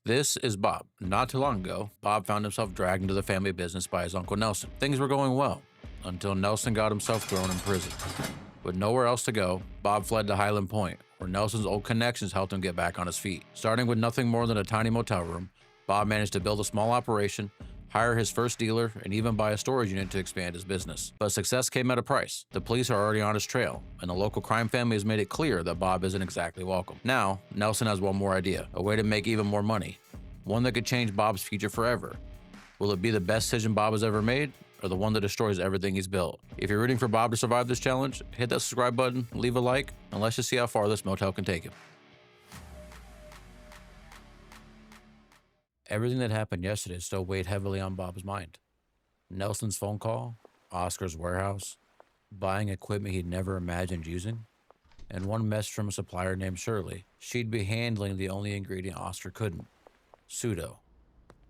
This is Bob. Not too long ago, Bob found himself dragged into the family business by his Uncle Nelson. Things were going well, until Nelson got himself thrown in prison. With nowhere else to go, Bob fled to Hyland Point, where Nelson's old connections helped him get back on his feet. Starting with nothing more than a tiny motel room, Bob managed to build a small operation, hire his first dealer, and even buy a storage unit to expand his business. But success came at a price. The police are already on his trail, and the local crime family has made it clear that Bob isn't exactly welcome. Now, Nelson has one more idea, a way to make even more money, one that could change Bob's future forever. Will it be the best decision Bob has ever made, or the one that destroys everything he's built? If you're rooting for Bob to survive this challenge, hit that subscribe button, leave a like, and let's just see how far this motel can take him. Everything that happened yesterday still weighed heavily on Bob's mind. Nelson's phone call, Oscar's warehouse, buying equipment he'd never imagined using, and one message from a supplier named Shirley. She'd be handling the only ingredient Oscar couldn't, pseudo.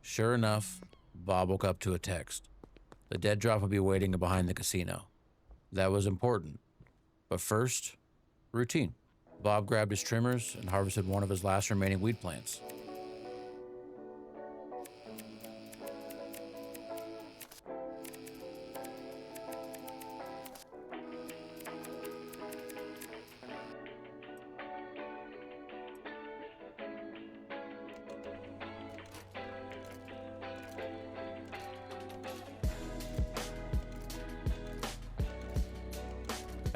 Sure enough, Bob woke up to a text. The dead drop would be waiting behind the casino. That was important. But first, routine. Bob grabbed his trimmers and harvested one of his last remaining weed plants.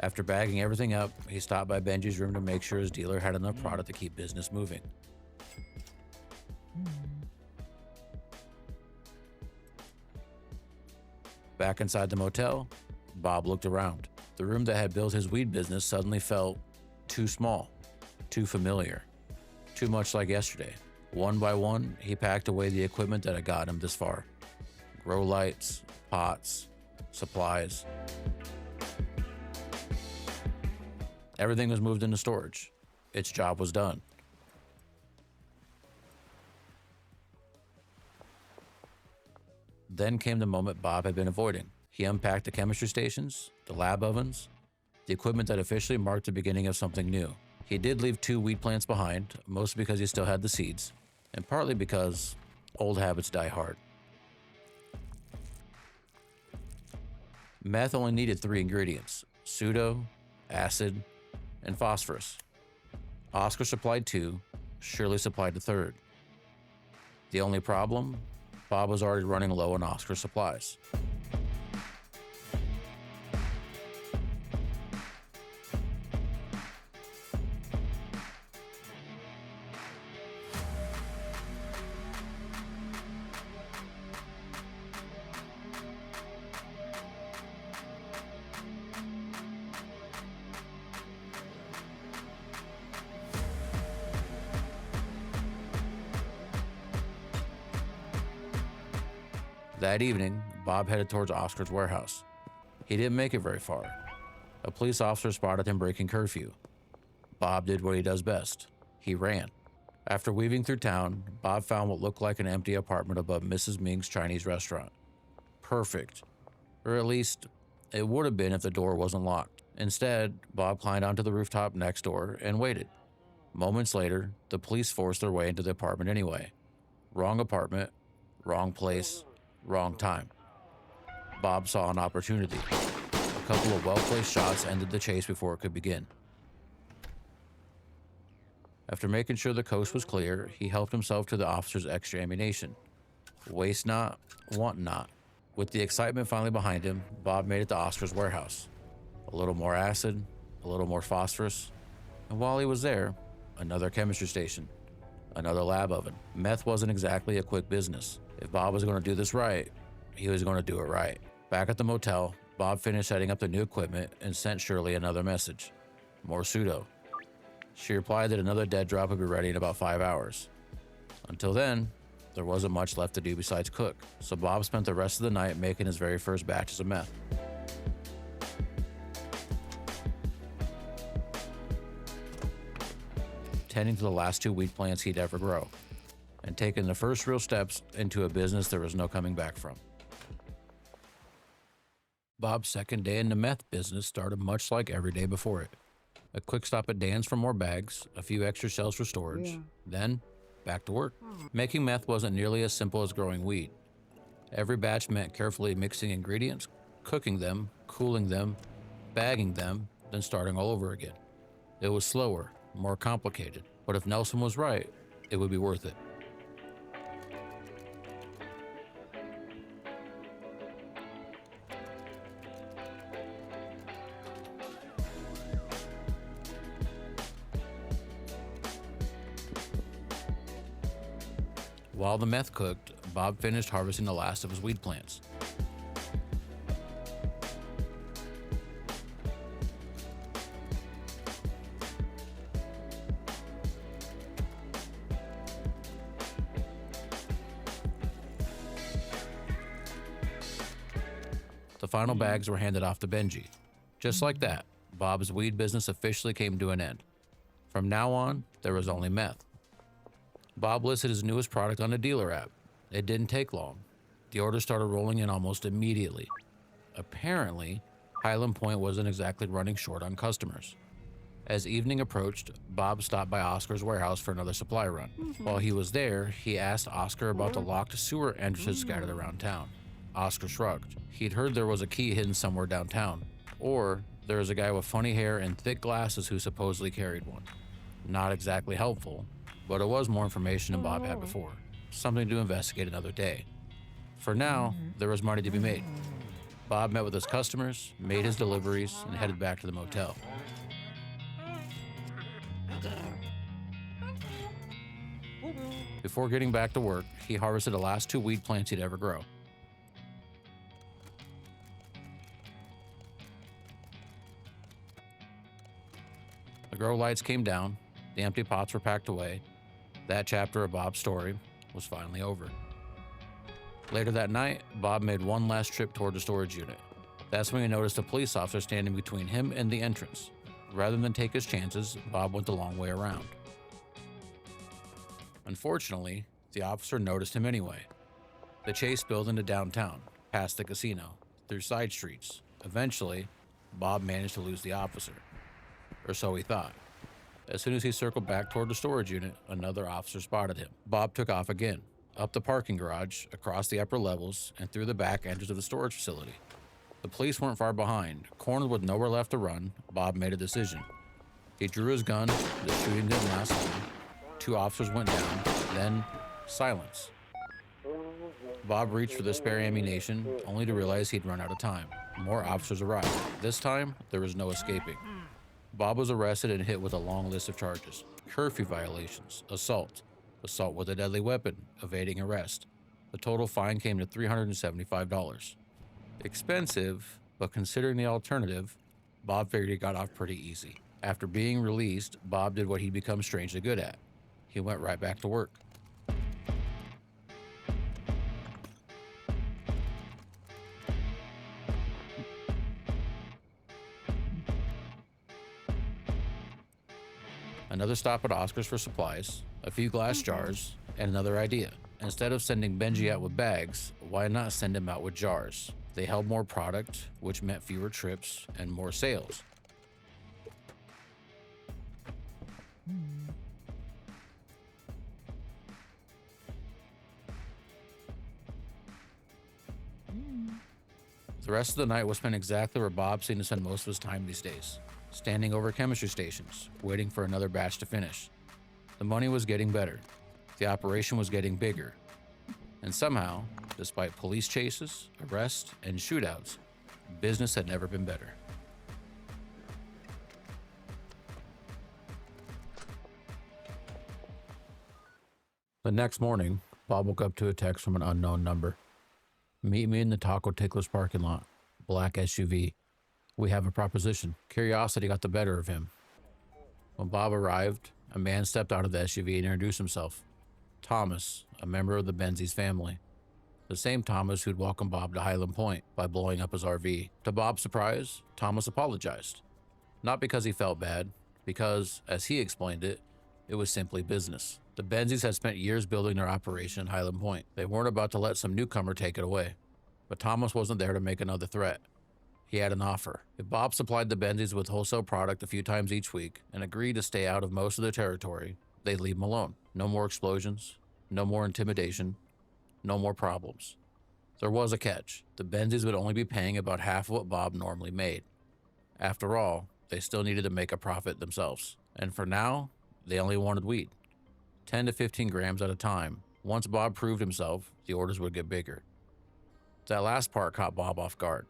After bagging everything up, he stopped by Benji's room to make sure his dealer had enough product to keep business moving. Back inside the motel, Bob looked around. The room that had built his weed business suddenly felt too small, too familiar, too much like yesterday. One by one, he packed away the equipment that had gotten him this far. Grow lights, pots, supplies. Everything was moved into storage. Its job was done. Then came the moment Bob had been avoiding. He unpacked the chemistry stations, the lab ovens, the equipment that officially marked the beginning of something new. He did leave 2 weed plants behind, mostly because he still had the seeds, and partly because old habits die hard. Meth only needed 3 ingredients: pseudo, acid, and phosphorus. Oscar supplied 2, Shirley supplied the 3rd. The only problem? Bob was already running low on Oscar's supplies. That evening, Bob headed towards Oscar's warehouse. He didn't make it very far. A police officer spotted him breaking curfew. Bob did what he does best. He ran. After weaving through town, Bob found what looked like an empty apartment above Mrs. Ming's Chinese restaurant. Perfect. Or at least, it would have been if the door wasn't locked. Instead, Bob climbed onto the rooftop next door and waited. Moments later, the police forced their way into the apartment anyway. Wrong apartment, wrong place, wrong time. Bob saw an opportunity. A couple of well-placed shots ended the chase before it could begin. After making sure the coast was clear, he helped himself to the officer's extra ammunition. Waste not, want not. With the excitement finally behind him, Bob made it to Oscar's warehouse. A little more acid, a little more phosphorus, and while he was there, another chemistry station, another lab oven. Meth wasn't exactly a quick business. If Bob was going to do this right, he was going to do it right. Back at the motel, Bob finished setting up the new equipment and sent Shirley another message. More pseudo. She replied that another dead drop would be ready in about 5 hours. Until then, there wasn't much left to do besides cook, so Bob spent the rest of the night making his very first batches of meth. Tending to the last 2 weed plants he'd ever grow, and taking the first real steps into a business there was no coming back from. Bob's second day in the meth business started much like every day before it. A quick stop at Dan's for more bags, a few extra shells for storage, then back to work. Making meth wasn't nearly as simple as growing weed. Every batch meant carefully mixing ingredients, cooking them, cooling them, bagging them, then starting all over again. It was slower, more complicated, but if Nelson was right, it would be worth it. While the meth cooked, Bob finished harvesting the last of his weed plants. The final bags were handed off to Benji. Just like that, Bob's weed business officially came to an end. From now on, there was only meth. Bob listed his newest product on a dealer app. It didn't take long. The orders started rolling in almost immediately. Apparently, Hyland Point wasn't exactly running short on customers. As evening approached, Bob stopped by Oscar's warehouse for another supply run. While he was there, he asked Oscar about the locked sewer entrances scattered around town. Oscar shrugged. He'd heard there was a key hidden somewhere downtown, or there was a guy with funny hair and thick glasses who supposedly carried one. Not exactly helpful, but it was more information than Bob had before. Something to investigate another day. For now, there was money to be made. Bob met with his customers, made his deliveries, and headed back to the motel. Before getting back to work, he harvested the last 2 weed plants he'd ever grow. The grow lights came down, the empty pots were packed away. That chapter of Bob's story was finally over. Later that night, Bob made one last trip toward the storage unit. That's when he noticed a police officer standing between him and the entrance. Rather than take his chances, Bob went the long way around. Unfortunately, the officer noticed him anyway. The chase spilled into downtown, past the casino, through side streets. Eventually, Bob managed to lose the officer. Or so he thought. As soon as he circled back toward the storage unit, another officer spotted him. Bob took off again, up the parking garage, across the upper levels, and through the back entrance of the storage facility. The police weren't far behind. Cornered with nowhere left to run, Bob made a decision. He drew his gun, the shooting didn't last long. 2 officers went down, then silence. Bob reached for the spare ammunition, only to realize he'd run out of time. More officers arrived. This time, there was no escaping. Bob was arrested and hit with a long list of charges. Curfew violations, assault with a deadly weapon, evading arrest. The total fine came to $375. Expensive, but considering the alternative, Bob figured he got off pretty easy. After being released, Bob did what he'd become strangely good at. He went right back to work. Another stop at Oscar's for supplies, a few glass jars, and another idea. Instead of sending Benji out with bags, why not send him out with jars? They held more product, which meant fewer trips and more sales. The rest of the night was spent exactly where Bob seemed to spend most of his time these days, standing over chemistry stations, waiting for another batch to finish. The money was getting better. The operation was getting bigger. And somehow, despite police chases, arrests, and shootouts, business had never been better. The next morning, Bob woke up to a text from an unknown number. Meet me in the Taco Tickler's parking lot. Black SUV. We have a proposition. Curiosity got the better of him. When Bob arrived, a man stepped out of the SUV and introduced himself. Thomas, a member of the Benzies family. The same Thomas who'd welcomed Bob to Hyland Point by blowing up his RV. To Bob's surprise, Thomas apologized. Not because he felt bad, because, as he explained it, it was simply business. The Benzies had spent years building their operation in Hyland Point. They weren't about to let some newcomer take it away. But Thomas wasn't there to make another threat. He had an offer. If Bob supplied the Benzies with wholesale product a few times each week and agreed to stay out of most of their territory, they'd leave him alone. No more explosions, no more intimidation, no more problems. There was a catch. The Benzies would only be paying about half of what Bob normally made. After all, they still needed to make a profit themselves. And for now, they only wanted weed. 10 to 15 grams at a time. Once Bob proved himself, the orders would get bigger. That last part caught Bob off guard.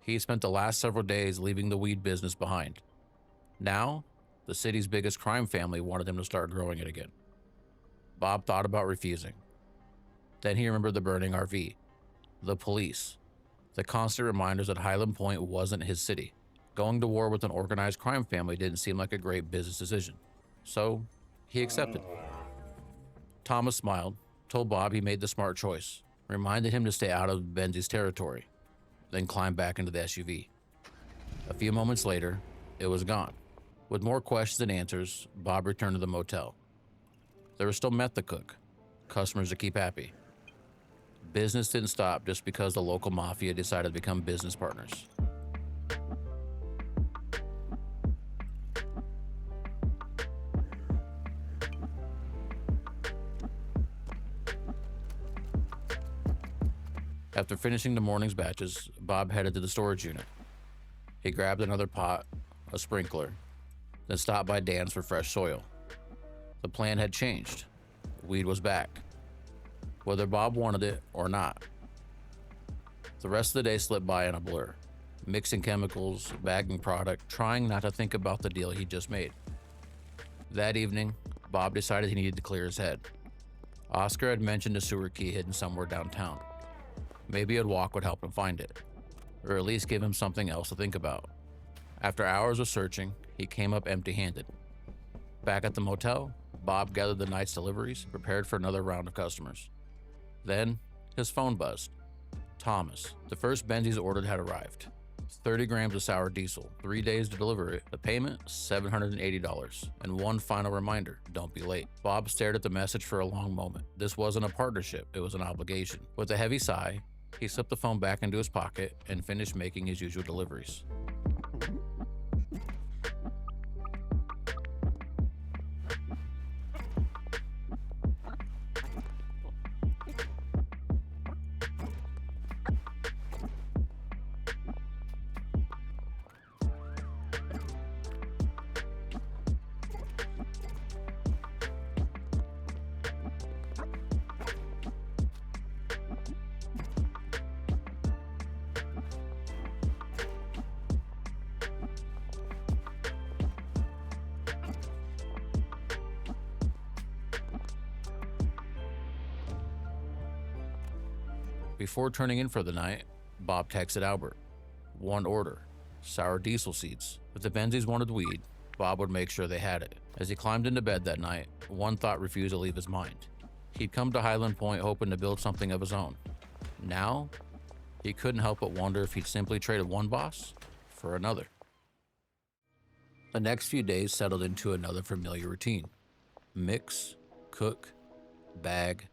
He spent the last several days leaving the weed business behind. Now, the city's biggest crime family wanted him to start growing it again. Bob thought about refusing. Then he remembered the burning RV, the police, the constant reminders that Hyland Point wasn't his city. Going to war with an organized crime family didn't seem like a great business decision. So, he accepted. Thomas smiled, told Bob he made the smart choice, reminded him to stay out of Benzie's territory, then climbed back into the SUV. A few moments later, it was gone. With more questions than answers, Bob returned to the motel. There was still meth to cook, customers to keep happy. Business didn't stop just because the local mafia decided to become business partners. After finishing the morning's batches, Bob headed to the storage unit. He grabbed another pot, a sprinkler, then stopped by Dan's for fresh soil. The plan had changed. Weed was back, whether Bob wanted it or not. The rest of the day slipped by in a blur, mixing chemicals, bagging product, trying not to think about the deal he just made. That evening, Bob decided he needed to clear his head. Oscar had mentioned a sewer key hidden somewhere downtown. Maybe a walk would help him find it, or at least give him something else to think about. After hours of searching, he came up empty-handed. Back at the motel, Bob gathered the night's deliveries, prepared for another round of customers. Then, his phone buzzed. Thomas, the first Benzies ordered, had arrived. 30 grams of sour diesel, 3 days to deliver it. The payment, $780. And one final reminder, don't be late. Bob stared at the message for a long moment. This wasn't a partnership, it was an obligation. With a heavy sigh, he slipped the phone back into his pocket and finished making his usual deliveries. Before turning in for the night, Bob texted Albert. One order, sour diesel seeds. If the Benzies wanted weed, Bob would make sure they had it. As he climbed into bed that night, one thought refused to leave his mind. He'd come to Hyland Point hoping to build something of his own. Now, he couldn't help but wonder if he'd simply traded one boss for another. The next few days settled into another familiar routine. Mix, cook, bag,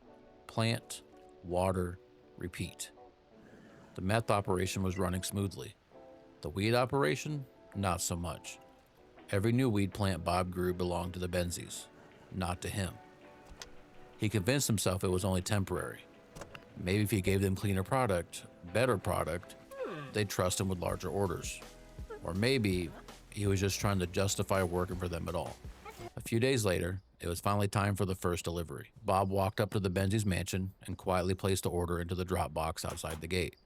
plant, water, repeat. The meth operation was running smoothly. The weed operation, not so much. Every new weed plant Bob grew belonged to the Benzies, not to him. He convinced himself it was only temporary. Maybe if he gave them cleaner product, better product, they'd trust him with larger orders. Or maybe he was just trying to justify working for them at all. A few days later, it was finally time for the first delivery. Bob walked up to the Benzies mansion and quietly placed the order into the drop box outside the gate.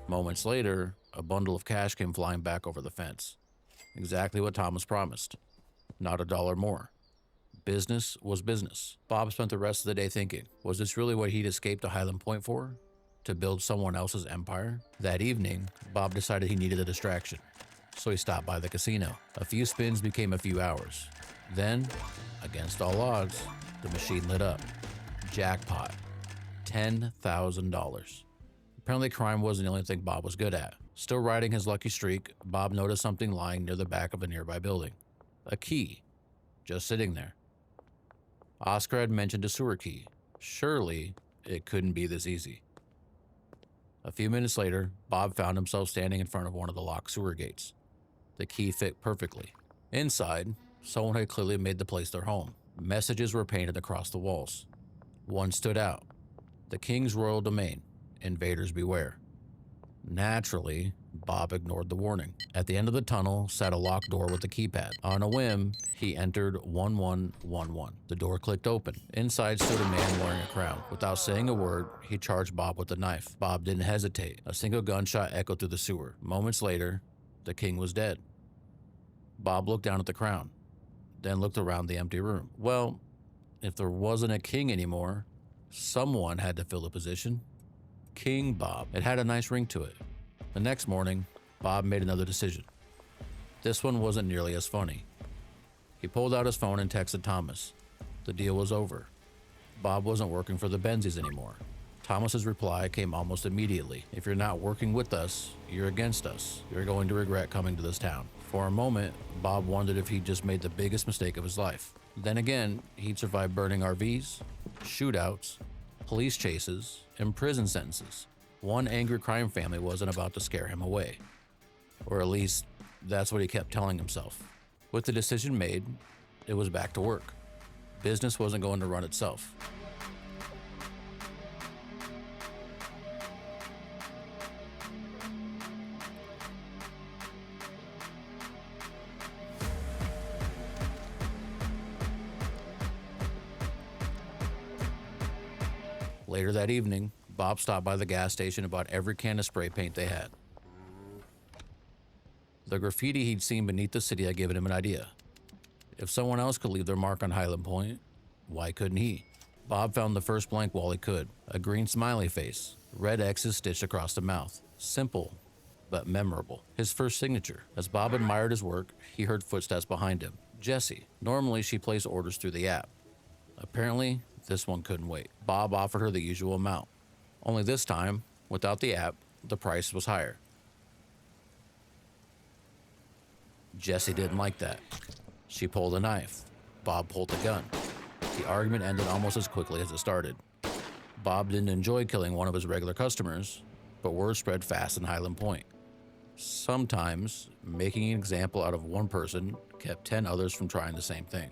Moments later, a bundle of cash came flying back over the fence. Exactly what Thomas promised. Not a dollar more. Business was business. Bob spent the rest of the day thinking, was this really what he'd escaped to Hyland Point for? To build someone else's empire? That evening, Bob decided he needed a distraction, so he stopped by the casino. A few spins became a few hours. Then, against all odds, the machine lit up. Jackpot. $10,000. Apparently crime wasn't the only thing Bob was good at. Still riding his lucky streak, Bob noticed something lying near the back of a nearby building. A key, just sitting there. Oscar had mentioned a sewer key. Surely, it couldn't be this easy. A few minutes later, Bob found himself standing in front of one of the locked sewer gates. The key fit perfectly. Inside, someone had clearly made the place their home. Messages were painted across the walls. One stood out. The King's Royal Domain. Invaders beware. Naturally, Bob ignored the warning. At the end of the tunnel sat a locked door with a keypad. On a whim, he entered 1111. The door clicked open. Inside stood a man wearing a crown. Without saying a word, he charged Bob with a knife. Bob didn't hesitate. A single gunshot echoed through the sewer. Moments later, the king was dead. Bob looked down at the crown, then looked around the empty room. Well, if there wasn't a king anymore, someone had to fill the position. King Bob. It had a nice ring to it. The next morning, Bob made another decision. This one wasn't nearly as funny. He pulled out his phone and texted Thomas. The deal was over. Bob wasn't working for the Benzies anymore. Thomas's reply came almost immediately. If you're not working with us, you're against us. You're going to regret coming to this town. For a moment, Bob wondered if he'd just made the biggest mistake of his life. Then again, he'd survived burning RVs, shootouts, police chases, and prison sentences. One angry crime family wasn't about to scare him away. Or at least, that's what he kept telling himself. With the decision made, it was back to work. Business wasn't going to run itself. Later that evening, Bob stopped by the gas station and bought every can of spray paint they had. The graffiti he'd seen beneath the city had given him an idea. If someone else could leave their mark on Hyland Point, why couldn't he? Bob found the first blank wall he could, a green smiley face, red X's stitched across the mouth. Simple, but memorable. His first signature. As Bob admired his work, he heard footsteps behind him. Jessie. Normally, she placed orders through the app. Apparently, this one couldn't wait. Bob offered her the usual amount. Only this time, without the app, the price was higher. Jessie didn't like that. She pulled a knife. Bob pulled a gun. The argument ended almost as quickly as it started. Bob didn't enjoy killing one of his regular customers, but word spread fast in Hyland Point. Sometimes, making an example out of one person kept 10 others from trying the same thing.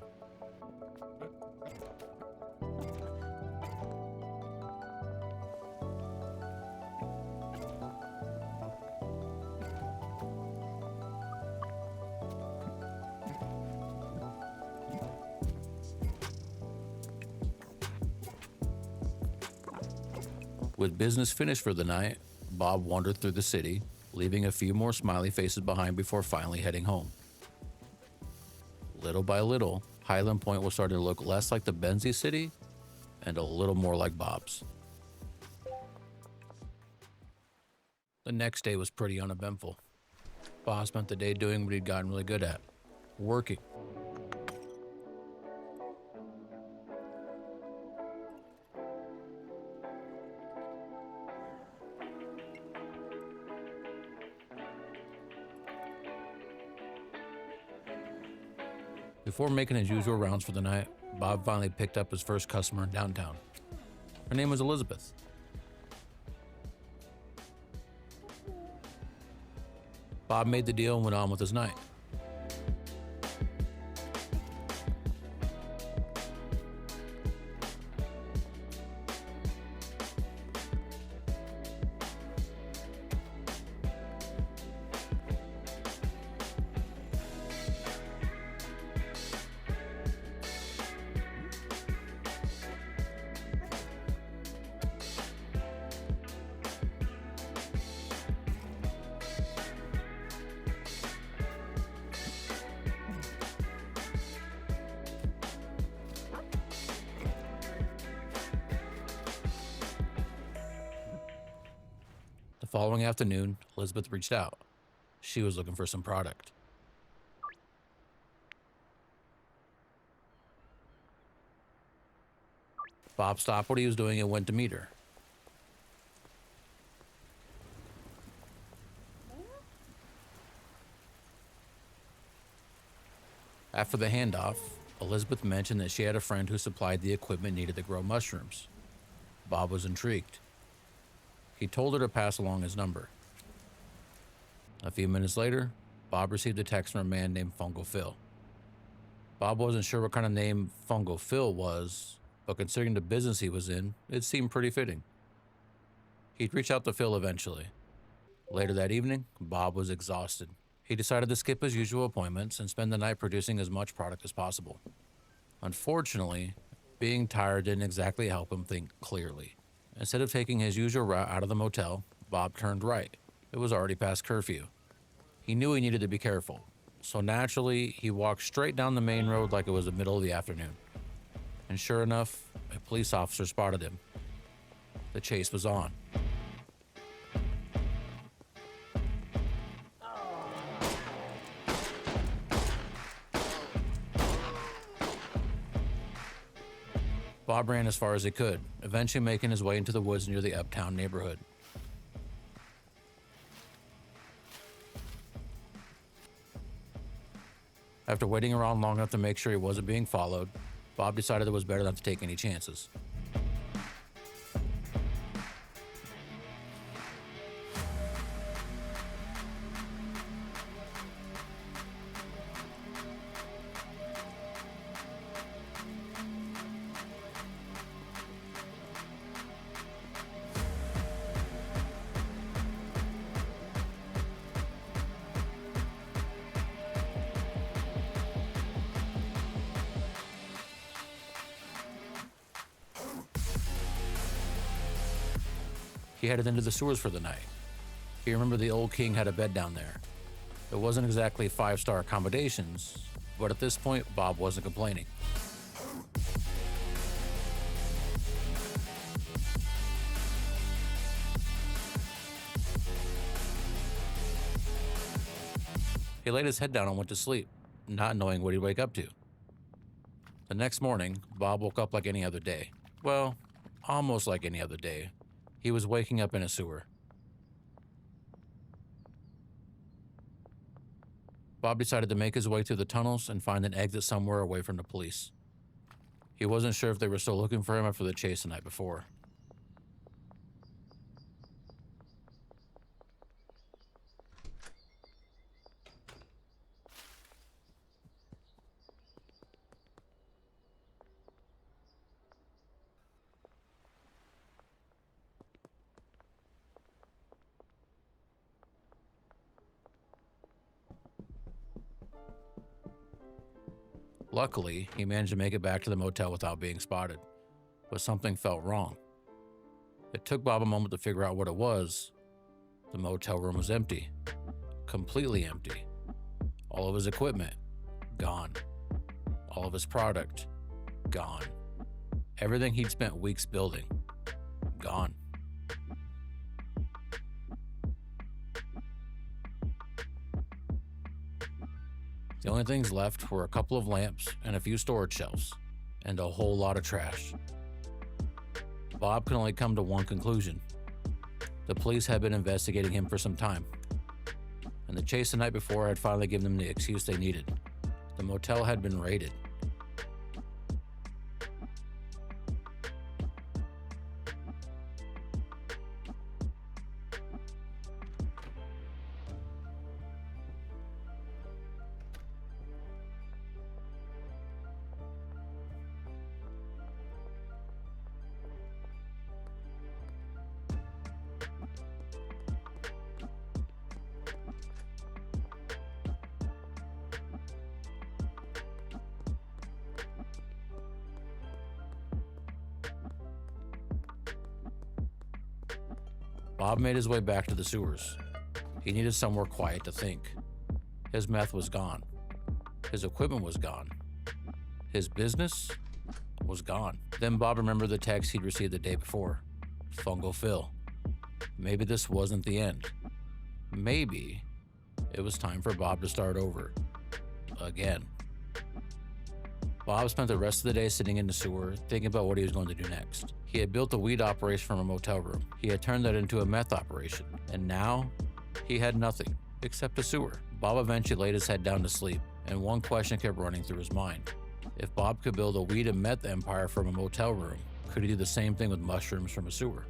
With business finished for the night, Bob wandered through the city, leaving a few more smiley faces behind before finally heading home. Little by little, Hyland Point was starting to look less like the Benzie city and a little more like Bob's. The next day was pretty uneventful. Bob spent the day doing what he'd gotten really good at, working. Before making his usual rounds for the night, Bob finally picked up his first customer downtown. Her name was Elizabeth. Bob made the deal and went on with his night. The following afternoon, Elizabeth reached out. She was looking for some product. Bob stopped what he was doing and went to meet her. After the handoff, Elizabeth mentioned that she had a friend who supplied the equipment needed to grow mushrooms. Bob was intrigued. He told her to pass along his number. A few minutes later, Bob received a text from a man named Fungal Phil. Bob wasn't sure what kind of name Fungal Phil was, but considering the business he was in, it seemed pretty fitting. He'd reach out to Phil eventually. Later that evening, Bob was exhausted. He decided to skip his usual appointments and spend the night producing as much product as possible. Unfortunately, being tired didn't exactly help him think clearly. Instead of taking his usual route out of the motel, Bob turned right. It was already past curfew. He knew he needed to be careful, so naturally, he walked straight down the main road like it was the middle of the afternoon. And sure enough, a police officer spotted him. The chase was on. Bob ran as far as he could, eventually making his way into the woods near the Uptown neighborhood. After waiting around long enough to make sure he wasn't being followed, Bob decided it was better not to take any chances. He headed into the sewers for the night. He remembered the old king had a bed down there. It wasn't exactly 5-star accommodations, but at this point, Bob wasn't complaining. He laid his head down and went to sleep, not knowing what he'd wake up to. The next morning, Bob woke up like any other day. Well, almost like any other day. He was waking up in a sewer. Bob decided to make his way through the tunnels and find an exit somewhere away from the police. He wasn't sure if they were still looking for him after the chase the night before. Luckily, he managed to make it back to the motel without being spotted, but something felt wrong. It took Bob a moment to figure out what it was. The motel room was empty, completely empty. All of his equipment, gone. All of his product, gone. Everything he'd spent weeks building, gone. The only things left were a couple of lamps and a few storage shelves, and a whole lot of trash. Bob could only come to one conclusion. The police had been investigating him for some time, and the chase the night before had finally given them the excuse they needed. The motel had been raided. Bob made his way back to the sewers. He needed somewhere quiet to think. His meth was gone. His equipment was gone. His business was gone. Then Bob remembered the text he'd received the day before. Fungal Phil. Maybe this wasn't the end. Maybe it was time for Bob to start over. Again. Bob spent the rest of the day sitting in the sewer, thinking about what he was going to do next. He had built a weed operation from a motel room. He had turned that into a meth operation. And now, he had nothing, except a sewer. Bob eventually laid his head down to sleep, and one question kept running through his mind. If Bob could build a weed and meth empire from a motel room, could he do the same thing with mushrooms from a sewer?